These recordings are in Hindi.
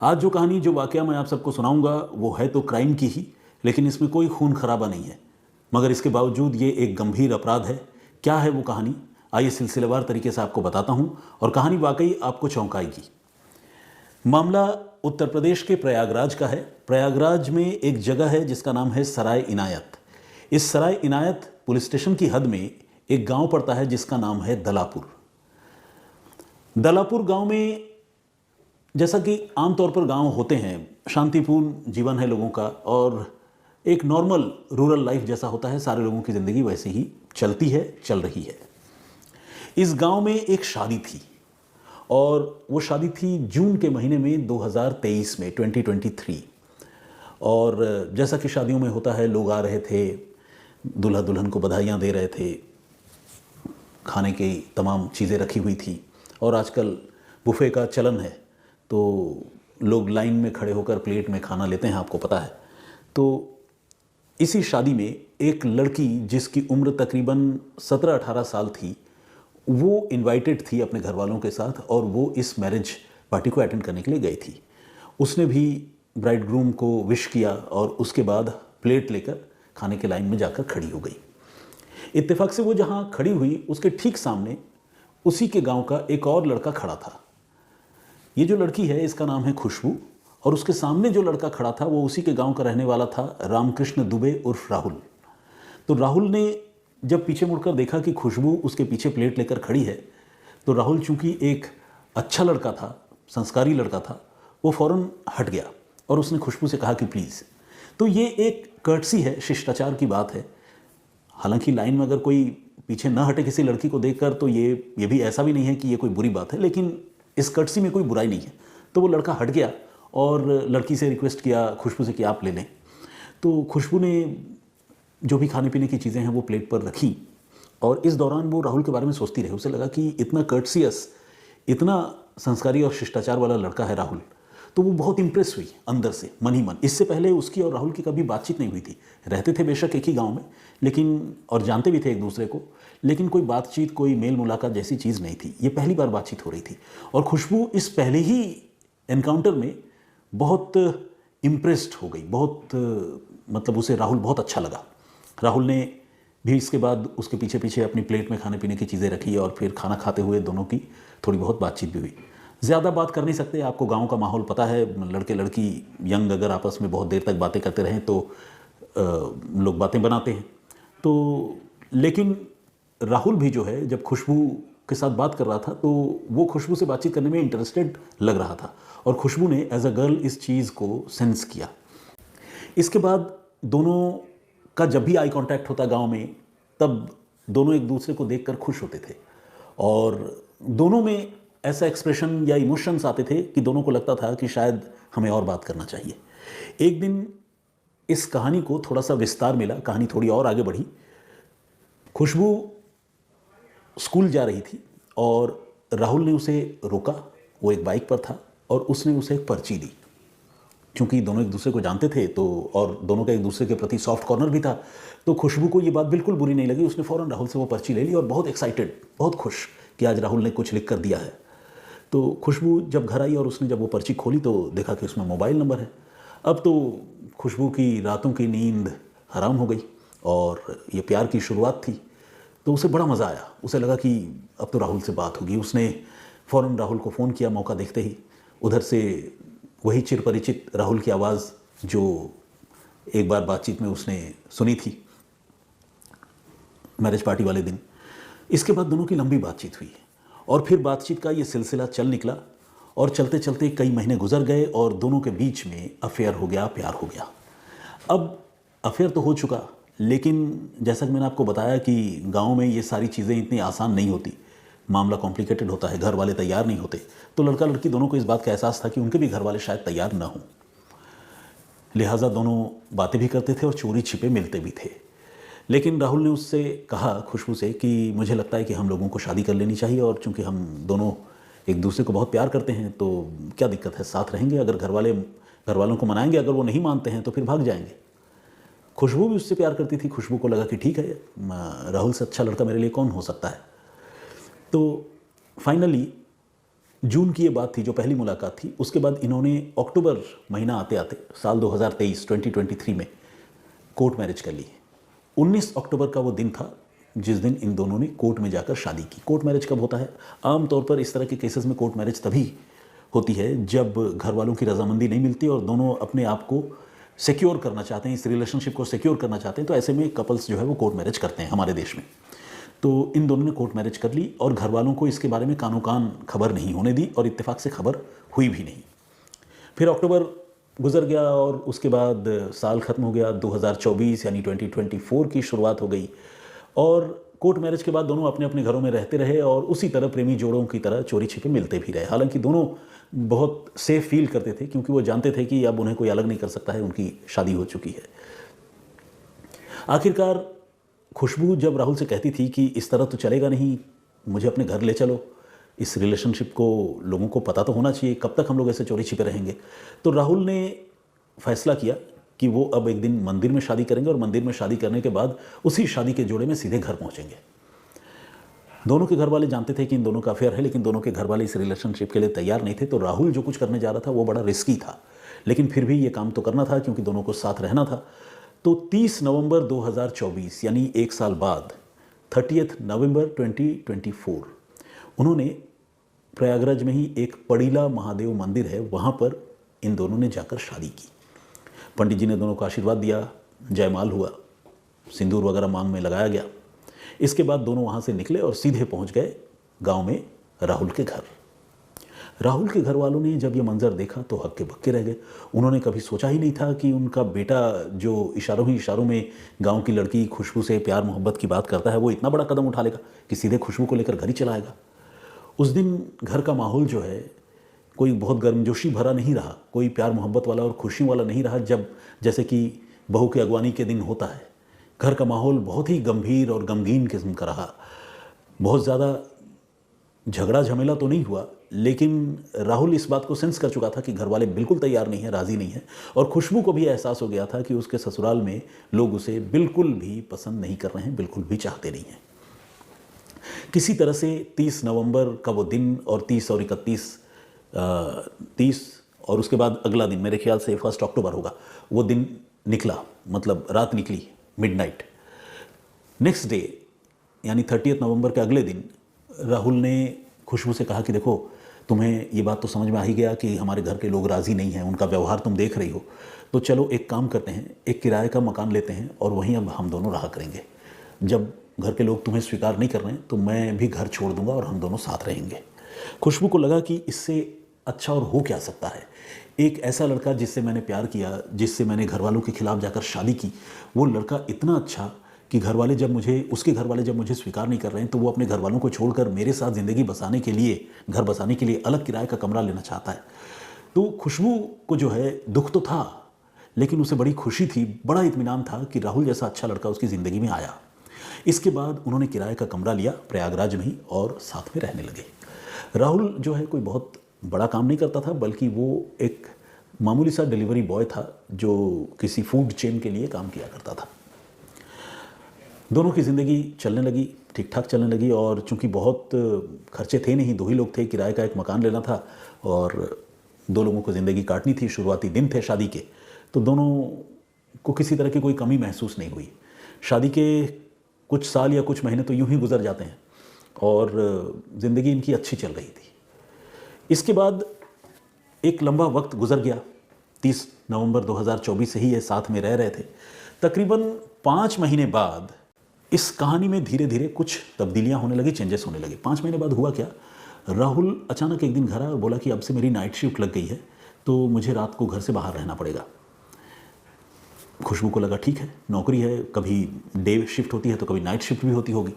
आज जो कहानी जो वाकया मैं आप सबको सुनाऊंगा वो है तो क्राइम की ही, लेकिन इसमें कोई खून खराबा नहीं है। मगर इसके बावजूद ये एक गंभीर अपराध है। क्या है वो कहानी, आइए सिलसिलेवार तरीके से आपको बताता हूं और कहानी वाकई आपको चौंकाएगी। मामला उत्तर प्रदेश के प्रयागराज का है। प्रयागराज में एक जगह है जिसका नाम है सराय इनायत। इस सराय इनायत पुलिस स्टेशन की हद में एक गांव पड़ता है जिसका नाम है दलापुर। दलापुर गांव में, जैसा कि आमतौर पर गांव होते हैं, शांतिपूर्ण जीवन है लोगों का और एक नॉर्मल रूरल लाइफ जैसा होता है, सारे लोगों की ज़िंदगी वैसे ही चलती है, चल रही है। इस गांव में एक शादी थी और वो शादी थी जून के महीने में 2023 में 2023। और जैसा कि शादियों में होता है, लोग आ रहे थे, दूल्हा दुल्हन को बधाइयाँ दे रहे थे, खाने की तमाम चीज़ें रखी हुई थी और आजकल बुफे का चलन है तो लोग लाइन में खड़े होकर प्लेट में खाना लेते हैं, आपको पता है। तो इसी शादी में एक लड़की जिसकी उम्र तकरीबन 17-18 साल थी, वो इनवाइटेड थी अपने घर वालों के साथ और वो इस मैरिज पार्टी को अटेंड करने के लिए गई थी। उसने भी ब्राइड ग्रूम को विश किया और उसके बाद प्लेट लेकर खाने के लाइन में जाकर खड़ी हो गई। इत्तेफाक से वो जहाँ खड़ी हुई उसके ठीक सामने उसी के गांव का एक और लड़का खड़ा था। ये जो लड़की है इसका नाम है खुशबू और उसके सामने जो लड़का खड़ा था वो उसी के गांव का रहने वाला था, रामकृष्ण दुबे उर्फ राहुल। तो राहुल ने जब पीछे मुड़कर देखा कि खुशबू उसके पीछे प्लेट लेकर खड़ी है, तो राहुल चूंकि एक अच्छा लड़का था, संस्कारी लड़का था, वो फौरन हट गया और उसने खुशबू से कहा कि प्लीज़। तो ये एक कर्टसी है, शिष्टाचार की बात है। हालांकि लाइन में अगर कोई पीछे न हटे किसी लड़की को देखकर तो ये भी ऐसा भी नहीं है कि ये कोई बुरी बात है, लेकिन इस कर्टसी में कोई बुराई नहीं है। तो वो लड़का हट गया और लड़की से रिक्वेस्ट किया खुशबू से कि आप ले लें। तो खुशबू ने जो भी खाने पीने की चीज़ें हैं वो प्लेट पर रखी और इस दौरान वो राहुल के बारे में सोचती रही। उसे लगा कि इतना कर्टसियस, इतना संस्कारी और शिष्टाचार वाला लड़का है राहुल। तो वो बहुत इंप्रेस हुई अंदर से, मन ही मन। इससे पहले उसकी और राहुल की कभी बातचीत नहीं हुई थी। रहते थे बेशक एक ही गांव में, लेकिन और जानते भी थे एक दूसरे को, लेकिन कोई बातचीत, कोई मेल मुलाकात जैसी चीज़ नहीं थी। ये पहली बार बातचीत हो रही थी और खुशबू इस पहले ही एनकाउंटर में बहुत इम्प्रेस्ड हो गई। बहुत मतलब उसे राहुल बहुत अच्छा लगा। राहुल ने भी इसके बाद उसके पीछे पीछे अपनी प्लेट में खाने पीने की चीज़ें रखी और फिर खाना खाते हुए दोनों की थोड़ी बहुत बातचीत भी हुई। ज़्यादा बात कर नहीं सकते, आपको गांव का माहौल पता है। लड़के लड़की यंग अगर आपस में बहुत देर तक बातें करते रहें तो लोग बातें बनाते हैं। तो लेकिन राहुल भी जो है, जब खुशबू के साथ बात कर रहा था तो वो खुशबू से बातचीत करने में इंटरेस्टेड लग रहा था और खुशबू ने एज अ गर्ल इस चीज़ को सेंस किया। इसके बाद दोनों का जब भी आई कांटेक्ट होता गांव में, तब दोनों एक दूसरे को देखकर खुश होते थे और दोनों में ऐसा एक्सप्रेशन या इमोशंस आते थे कि दोनों को लगता था कि शायद हमें और बात करना चाहिए। एक दिन इस कहानी को थोड़ा सा विस्तार मिला, कहानी थोड़ी और आगे बढ़ी। खुशबू स्कूल जा रही थी और राहुल ने उसे रोका। वो एक बाइक पर था और उसने उसे एक पर्ची दी। क्योंकि दोनों एक दूसरे को जानते थे तो और दोनों का एक दूसरे के प्रति सॉफ्ट कॉर्नर भी था, तो खुशबू को ये बात बिल्कुल बुरी नहीं लगी। उसने फ़ौरन राहुल से वो पर्ची ले ली और बहुत एक्साइटेड, बहुत खुश कि आज राहुल ने कुछ लिख कर दिया है। तो खुशबू जब घर आई और उसने जब वो पर्ची खोली तो देखा कि उसमें मोबाइल नंबर है। अब तो खुशबू की रातों की नींद हराम हो गई और ये प्यार की शुरुआत थी, तो उसे बड़ा मज़ा आया। उसे लगा कि अब तो राहुल से बात होगी। उसने फ़ौरन राहुल को फ़ोन किया मौका देखते ही। उधर से वही चिरपरिचित राहुल की आवाज़ जो एक बार बातचीत में उसने सुनी थी मैरिज पार्टी वाले दिन। इसके बाद दोनों की लंबी बातचीत हुई और फिर बातचीत का ये सिलसिला चल निकला और चलते चलते कई महीने गुजर गए और दोनों के बीच में अफेयर हो गया, प्यार हो गया। अब अफेयर तो हो चुका, लेकिन जैसा कि मैंने आपको बताया कि गांव में ये सारी चीज़ें इतनी आसान नहीं होती, मामला कॉम्प्लिकेटेड होता है, घर वाले तैयार नहीं होते। तो लड़का लड़की दोनों को इस बात का एहसास था कि उनके भी घर वाले शायद तैयार ना हों, लिहाजा दोनों बातें भी करते थे और चोरी छिपे मिलते भी थे। लेकिन राहुल ने उससे कहा, खुशबू से, कि मुझे लगता है कि हम लोगों को शादी कर लेनी चाहिए और चूंकि हम दोनों एक दूसरे को बहुत प्यार करते हैं तो क्या दिक्कत है, साथ रहेंगे। अगर घर वालों को मनाएंगे, अगर वो नहीं मानते हैं तो फिर भाग जाएंगे। खुशबू भी उससे प्यार करती थी। खुशबू को लगा कि ठीक है, राहुल से अच्छा लड़का मेरे लिए कौन हो सकता है। तो फाइनली जून की ये बात थी जो पहली मुलाकात थी। उसके बाद इन्होंने अक्टूबर महीना आते आते साल 2023 में कोर्ट मैरिज कर ली। 19 अक्टूबर का वो दिन था जिस दिन इन दोनों ने कोर्ट में जाकर शादी की। कोर्ट मैरिज कब होता है? आमतौर पर इस तरह के केसेस में कोर्ट मैरिज तभी होती है जब घर वालों की रजामंदी नहीं मिलती और दोनों अपने आप को सिक्योर करना चाहते हैं, इस रिलेशनशिप को सिक्योर करना चाहते हैं। तो ऐसे में कपल्स जो है वो कोर्ट मैरिज करते हैं हमारे देश में। तो इन दोनों ने कोर्ट मैरिज कर ली और घर वालों को इसके बारे में कानो कान खबर नहीं होने दी और इत्तेफाक से खबर हुई भी नहीं। फिर अक्टूबर गुजर गया और उसके बाद साल ख़त्म हो गया। 2024 यानी 2024 की शुरुआत हो गई और कोर्ट मैरिज के बाद दोनों अपने अपने घरों में रहते रहे और उसी तरह प्रेमी जोड़ों की तरह चोरी छिपे मिलते भी रहे। हालांकि दोनों बहुत सेफ फील करते थे क्योंकि वो जानते थे कि अब उन्हें कोई अलग नहीं कर सकता है, उनकी शादी हो चुकी है। आखिरकार खुशबू जब राहुल से कहती थी कि इस तरह तो चलेगा नहीं, मुझे अपने घर ले चलो, इस रिलेशनशिप को लोगों को पता तो होना चाहिए, कब तक हम लोग ऐसे चोरी छिपे रहेंगे। तो राहुल ने फैसला किया कि वो अब एक दिन मंदिर में शादी करेंगे और मंदिर में शादी करने के बाद उसी शादी के जोड़े में सीधे घर पहुंचेंगे। दोनों के घर वाले जानते थे कि इन दोनों का अफेयर है, लेकिन दोनों के घर वाले इस रिलेशनशिप के लिए तैयार नहीं थे। तो राहुल जो कुछ करने जा रहा था वो बड़ा रिस्की था, लेकिन फिर भी ये काम तो करना था क्योंकि दोनों को साथ रहना था। तो 30 नवंबर 2024 यानी एक साल बाद 30 नवंबर 2024 उन्होंने प्रयागराज में ही एक पड़ीला महादेव मंदिर है, वहाँ पर इन दोनों ने जाकर शादी की। पंडित जी ने दोनों को आशीर्वाद दिया, जयमाल हुआ, सिंदूर वगैरह मांग में लगाया गया। इसके बाद दोनों वहाँ से निकले और सीधे पहुँच गए गांव में राहुल के घर। राहुल के घर वालों ने जब ये मंजर देखा तो हक्के बक्के रह गए। उन्होंने कभी सोचा ही नहीं था कि उनका बेटा जो इशारों ही इशारों में गांव की लड़की खुशबू से प्यार मोहब्बत की बात करता है वो इतना बड़ा कदम उठा लेगा कि सीधे खुशबू को लेकर घर ही चला आएगा। उस दिन घर का माहौल जो है कोई बहुत गर्मजोशी भरा नहीं रहा, कोई प्यार मोहब्बत वाला और खुशियों वाला नहीं रहा जब जैसे कि बहू के अगवानी के दिन होता है। घर का माहौल बहुत ही गंभीर और गमगीन किस्म का रहा। बहुत ज़्यादा झगड़ा झमेला तो नहीं हुआ, लेकिन राहुल इस बात को सेंस कर चुका था कि घर वाले बिल्कुल तैयार नहीं है, राज़ी नहीं है। और खुशबू को भी एहसास हो गया था कि उसके ससुराल में लोग उसे बिल्कुल भी पसंद नहीं कर रहे हैं, बिल्कुल भी चाहते नहीं हैं। किसी तरह से 30 नवंबर का वो दिन और 30 और 30 और उसके बाद अगला दिन मेरे ख्याल से 1 अक्टूबर होगा, वो दिन निकला, मतलब रात निकली, मिडनाइट। नेक्स्ट डे यानी 30 नवंबर के अगले दिन राहुल ने खुशबू से कहा कि देखो, तुम्हें ये बात तो समझ में आ ही गया कि हमारे घर के लोग राज़ी नहीं हैं, उनका व्यवहार तुम देख रही हो, तो चलो एक काम करते हैं, एक किराए का मकान लेते हैं और वहीं अब हम दोनों रहा करेंगे। जब घर के लोग तुम्हें स्वीकार नहीं कर रहे हैं तो मैं भी घर छोड़ दूंगा और हम दोनों साथ रहेंगे। खुशबू को लगा कि इससे अच्छा और हो क्या सकता है। एक ऐसा लड़का जिससे मैंने प्यार किया, जिससे मैंने घर वालों के खिलाफ जाकर शादी की, वो लड़का इतना अच्छा कि उसके घर वाले जब मुझे स्वीकार नहीं कर रहे हैं तो वो अपने घर वालों को छोड़कर मेरे साथ ज़िंदगी बसाने के लिए, घर बसाने के लिए अलग किराए का कमरा लेना चाहता है। तो खुशबू को जो है दुख तो था, लेकिन उसे बड़ी खुशी थी, बड़ा इत्मीनान था कि राहुल जैसा अच्छा लड़का उसकी ज़िंदगी में आया। इसके बाद उन्होंने किराए का कमरा लिया प्रयागराज में ही और साथ में रहने लगे। राहुल जो है कोई बहुत बड़ा काम नहीं करता था, बल्कि वो एक मामूली सा डिलीवरी बॉय था जो किसी फूड चेन के लिए काम किया करता था। दोनों की ज़िंदगी चलने लगी, ठीक ठाक चलने लगी और चूंकि बहुत खर्चे थे नहीं, 2 ही लोग थे, किराए का एक मकान लेना था और 2 लोगों को ज़िंदगी काटनी थी, शुरुआती दिन थे शादी के, तो दोनों को किसी तरह की कोई कमी महसूस नहीं हुई। शादी के कुछ साल या कुछ महीने तो यूं ही गुजर जाते हैं और ज़िंदगी इनकी अच्छी चल रही थी। इसके बाद एक लंबा वक्त गुजर गया। 30 नवंबर 2024 से ही ये साथ में रह रहे थे। तकरीबन 5 महीने बाद इस कहानी में धीरे धीरे कुछ तब्दीलियां होने लगी, चेंजेस होने लगे। 5 महीने बाद हुआ क्या, राहुल अचानक एक दिन घर आया और बोला कि अब से मेरी नाइट शिफ्ट लग गई है तो मुझे रात को घर से बाहर रहना पड़ेगा। खुशबू को लगा ठीक है, नौकरी है, कभी डे शिफ्ट होती है तो कभी नाइट शिफ्ट भी होती होगी।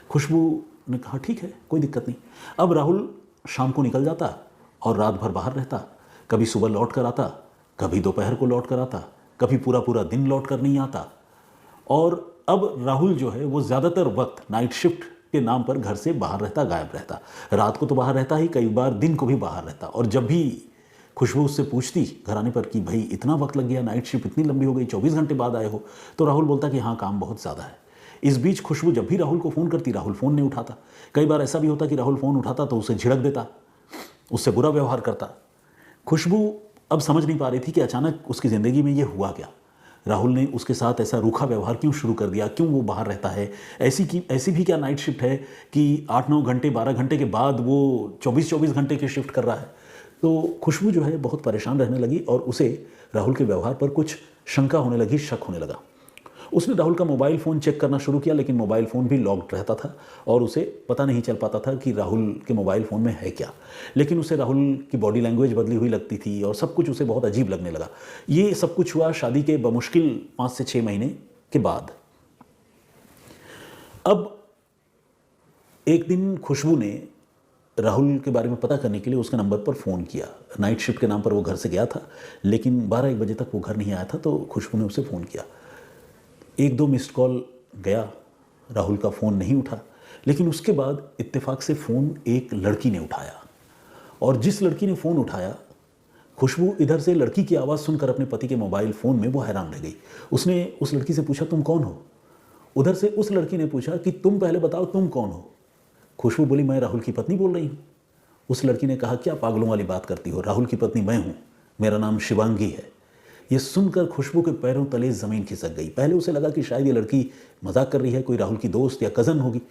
खुशबू ने कहा ठीक है, कोई दिक्कत नहीं। अब राहुल शाम को निकल जाता और रात भर बाहर रहता, कभी सुबह लौट कर आता, कभी दोपहर को लौट कर आता, कभी पूरा पूरा दिन लौट कर नहीं आता। और अब राहुल जो है वो ज़्यादातर वक्त नाइट शिफ्ट के नाम पर घर से बाहर रहता, गायब रहता। रात को तो बाहर रहता ही, कई बार दिन को भी बाहर रहता। और जब भी खुशबू उससे पूछती घर आने पर कि भाई इतना वक्त लग गया, नाइट शिफ्ट इतनी लंबी हो गई, 24 घंटे बाद आए हो, तो राहुल बोलता कि हाँ काम बहुत ज़्यादा है। इस बीच खुशबू जब भी राहुल को फ़ोन करती, राहुल फ़ोन नहीं उठाता। कई बार ऐसा भी होता कि राहुल फ़ोन उठाता तो उसे झिड़क देता उससे बुरा व्यवहार करता। खुशबू अब समझ नहीं पा रही थी कि अचानक उसकी ज़िंदगी में ये हुआ क्या। राहुल ने उसके साथ ऐसा रूखा व्यवहार क्यों शुरू कर दिया, क्यों वो बाहर रहता है, ऐसी भी क्या नाइट शिफ्ट है कि 8-9 घंटे 12 घंटे के बाद वो 24-24 घंटे की शिफ्ट कर रहा है। तो खुशबू जो है बहुत परेशान रहने लगी और उसे राहुल के व्यवहार पर कुछ शंका होने लगी, शक होने लगा। उसने राहुल का मोबाइल फ़ोन चेक करना शुरू किया, लेकिन मोबाइल फ़ोन भी लॉक्ड रहता था और उसे पता नहीं चल पाता था कि राहुल के मोबाइल फ़ोन में है क्या। लेकिन उसे राहुल की बॉडी लैंग्वेज बदली हुई लगती थी और सब कुछ उसे बहुत अजीब लगने लगा। ये सब कुछ हुआ शादी के बमुश्किल 5 से 6 महीने के बाद। अब एक दिन खुशबू ने राहुल के बारे में पता करने के लिए उसके नंबर पर फ़ोन किया। नाइट शिफ्ट के नाम पर वो घर से गया था, लेकिन 12-1 बजे तक वो घर नहीं आया था, तो खुशबू ने उसे फ़ोन किया। 1-2 मिस्ड कॉल गया, राहुल का फ़ोन नहीं उठा, लेकिन उसके बाद इत्तेफाक से फ़ोन एक लड़की ने उठाया और जिस लड़की ने फ़ोन उठाया, खुशबू इधर से लड़की की आवाज़ सुनकर अपने पति के मोबाइल फ़ोन में वो हैरान रह गई। उसने उस लड़की से पूछा, तुम कौन हो? उधर से उस लड़की ने पूछा कि तुम पहले बताओ तुम कौन हो? खुशबू बोली, मैं राहुल की पत्नी बोल रही हूँ। उस लड़की ने कहा, क्या पागलों वाली बात करती हो, राहुल की पत्नी मैं हूँ, मेरा नाम शिवांगी है। ये सुनकर खुशबू के पैरों तले ज़मीन खिसक गई। पहले उसे लगा कि शायद ये लड़की मजाक कर रही है, कोई राहुल की दोस्त या कज़न होगी।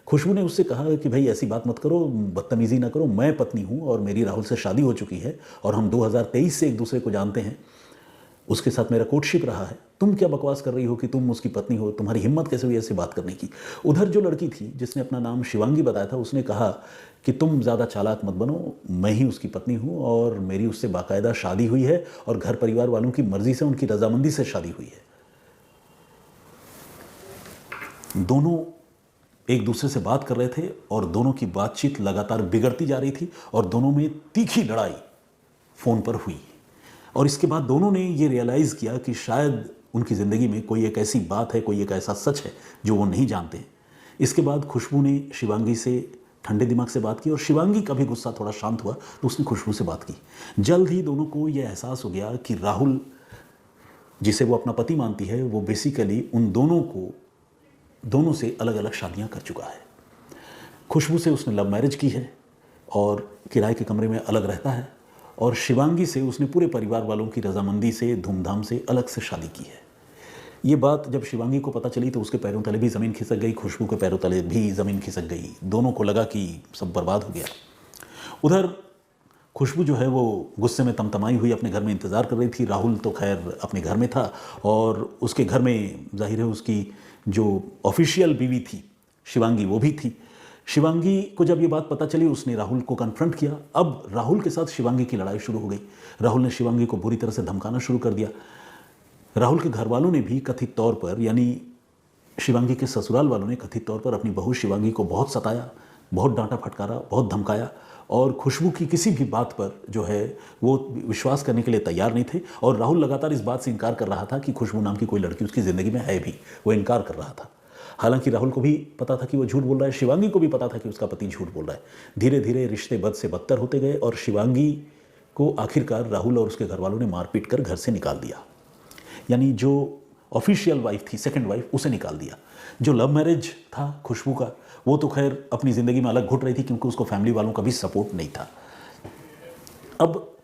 खुशबू ने उससे कहा कि भाई ऐसी बात मत करो, बदतमीज़ी ना करो, मैं पत्नी हूँ और मेरी राहुल से शादी हो चुकी है और हम 2023 से एक दूसरे को जानते हैं, उसके साथ मेरा कोर्टशिप रहा है। तुम क्या बकवास कर रही हो कि तुम उसकी पत्नी हो, तुम्हारी हिम्मत कैसे हुई ऐसे बात करने की? उधर जो लड़की थी जिसने अपना नाम शिवांगी बताया था, उसने कहा कि तुम ज़्यादा चालाक मत बनो, मैं ही उसकी पत्नी हूँ और मेरी उससे बाकायदा शादी हुई है और घर परिवार वालों की मर्ज़ी से, उनकी रजामंदी से शादी हुई है। दोनों एक दूसरे से बात कर रहे थे और दोनों की बातचीत लगातार बिगड़ती जा रही थी और दोनों में तीखी लड़ाई फ़ोन पर हुई। और इसके बाद दोनों ने ये रियलाइज़ किया कि शायद उनकी ज़िंदगी में कोई एक ऐसी बात है, कोई एक ऐसा सच है जो वो नहीं जानते। इसके बाद खुशबू ने शिवांगी से ठंडे दिमाग से बात की और शिवांगी का भी गुस्सा थोड़ा शांत हुआ तो उसने खुशबू से बात की। जल्द ही दोनों को यह एहसास हो गया कि राहुल, जिसे वो अपना पति मानती है, वो बेसिकली उन दोनों से अलग अलग शादियाँ कर चुका है। खुशबू से उसने लव मैरिज की है और किराए के कमरे में अलग रहता है और शिवांगी से उसने पूरे परिवार वालों की रजामंदी से धूमधाम से अलग से शादी की है। ये बात जब शिवांगी को पता चली तो उसके पैरों तले भी ज़मीन खिसक गई, खुशबू के पैरों तले भी ज़मीन खिसक गई। दोनों को लगा कि सब बर्बाद हो गया। उधर खुशबू जो है वो गुस्से में तमतमाई हुई अपने घर में इंतज़ार कर रही थी। राहुल तो खैर अपने घर में था और उसके घर में जाहिर है उसकी जो ऑफिशियल बीवी थी शिवांगी, वो भी थी। शिवांगी को जब ये बात पता चली उसने राहुल को कन्फ्रंट किया। अब राहुल के साथ शिवांगी की लड़ाई शुरू हो गई। राहुल ने शिवांगी को बुरी तरह से धमकाना शुरू कर दिया। राहुल के घर वालों ने भी कथित तौर पर, यानी शिवांगी के ससुराल वालों ने कथित तौर पर अपनी बहू शिवांगी को बहुत सताया, बहुत डांटा फटकारा, बहुत धमकाया और खुशबू की किसी भी बात पर जो है वो विश्वास करने के लिए तैयार नहीं थे। और राहुल लगातार इस बात से इनकार कर रहा था कि खुशबू नाम की कोई लड़की उसकी ज़िंदगी में है भी, वो इनकार कर रहा था। हालांकि राहुल को भी पता था कि वो झूठ बोल रहा है, शिवांगी को भी पता था कि उसका पति झूठ बोल रहा है। धीरे धीरे रिश्ते बद से बदतर होते गए और शिवांगी को आखिरकार राहुल और उसके घर वालों ने मारपीट कर घर से निकाल दिया। यानी जो ऑफिशियल वाइफ थी, सेकंड वाइफ, उसे निकाल दिया। जो लव मैरिज था खुशबू का, वो तो खैर अपनी ज़िंदगी में अलग घुट रही थी क्योंकि उसको फैमिली वालों का भी सपोर्ट नहीं था। अब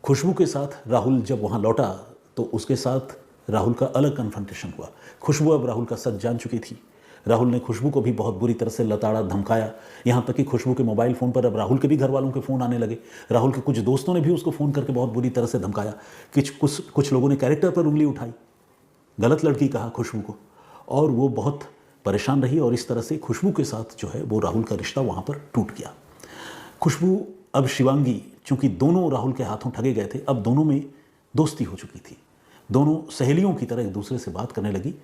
खुशबू के साथ राहुल जब वहाँ लौटा तो उसके साथ राहुल का अलग कन्फ्रंटेशन हुआ। खुशबू अब राहुल का सच जान चुकी थी। राहुल ने खुशबू को भी बहुत बुरी तरह से लताड़ा, धमकाया, यहाँ तक कि खुशबू के मोबाइल फ़ोन पर अब राहुल के भी घर वालों के फ़ोन आने लगे। राहुल के कुछ दोस्तों ने भी उसको फ़ोन करके बहुत बुरी तरह से धमकाया। कुछ लोगों ने कैरेक्टर पर उंगली उठाई, गलत लड़की कहा खुशबू को, और वो बहुत परेशान रही और इस तरह से खुशबू के साथ जो है वो राहुल का रिश्ता वहाँ पर टूट गया। खुशबू अब शिवांगी, चूँकि दोनों राहुल के हाथों ठगे गए थे, अब दोनों में दोस्ती हो चुकी थी। दोनों सहेलियों की तरह एक दूसरे से बात करने लगी।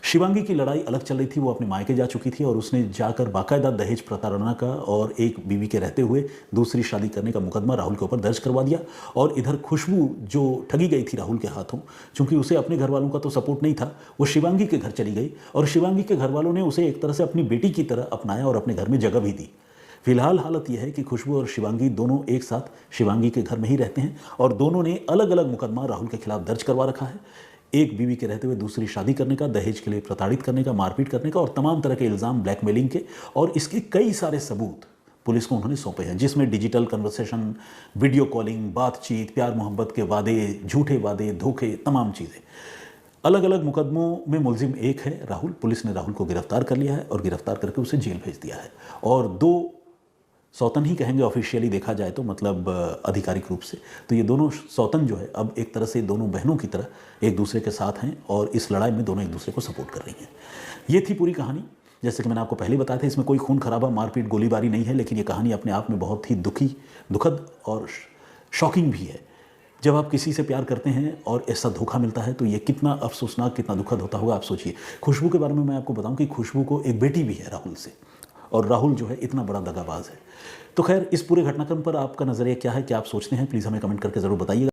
शिवांगी की लड़ाई अलग चल रही थी, वो अपने मायके जा चुकी थी और उसने जाकर बाकायदा दहेज प्रताड़ना का और एक बीवी के रहते हुए दूसरी शादी करने का मुकदमा राहुल के ऊपर दर्ज करवा दिया। और इधर खुशबू जो ठगी गई थी राहुल के हाथों, चूंकि उसे अपने घर वालों का तो सपोर्ट नहीं था, वो शिवांगी के घर चली गई और शिवांगी के घर वालों ने उसे एक तरह से अपनी बेटी की तरह अपनाया और अपने घर में जगह भी दी। फिलहाल हालत यह है कि खुशबू और शिवांगी दोनों एक साथ शिवांगी के घर में ही रहते हैं और दोनों ने अलग अलग मुकदमा राहुल के खिलाफ दर्ज करवा रखा है। एक बीवी के रहते हुए दूसरी शादी करने का, दहेज के लिए प्रताड़ित करने का, मारपीट करने का और तमाम तरह के इल्ज़ाम ब्लैकमेलिंग के, और इसके कई सारे सबूत पुलिस को उन्होंने सौंपे हैं, जिसमें डिजिटल कन्वर्सेशन, वीडियो कॉलिंग, बातचीत, प्यार मोहब्बत के वादे, झूठे वादे, धोखे, तमाम चीज़ें। अलग अलग मुकदमों में मुलजिम एक है राहुल। पुलिस ने राहुल को गिरफ्तार कर लिया है और गिरफ्तार करके उसे जेल भेज दिया है। और 2 सौतन ही कहेंगे ऑफिशियली देखा जाए तो, मतलब आधिकारिक रूप से तो ये दोनों सौतन जो है अब एक तरह से दोनों बहनों की तरह एक दूसरे के साथ हैं और इस लड़ाई में दोनों एक दूसरे को सपोर्ट कर रही हैं। ये थी पूरी कहानी। जैसे कि मैंने आपको पहले बताया था, इसमें कोई खून खराबा, मारपीट, गोलीबारी नहीं है, लेकिन ये कहानी अपने आप में बहुत ही दुखद और शॉकिंग भी है। जब आप किसी से प्यार करते हैं और ऐसा धोखा मिलता है तो ये कितना अफसोसनाक, कितना दुखद होता होगा, आप सोचिए। खुशबू के बारे में मैं आपको बताऊं कि खुशबू को एक बेटी भी है राहुल से, और राहुल जो है इतना बड़ा दगाबाज है। तो खैर, इस पूरे घटनाक्रम पर आपका नज़रिया क्या है, क्या आप सोचते हैं, प्लीज़ हमें कमेंट करके ज़रूर बताइएगा।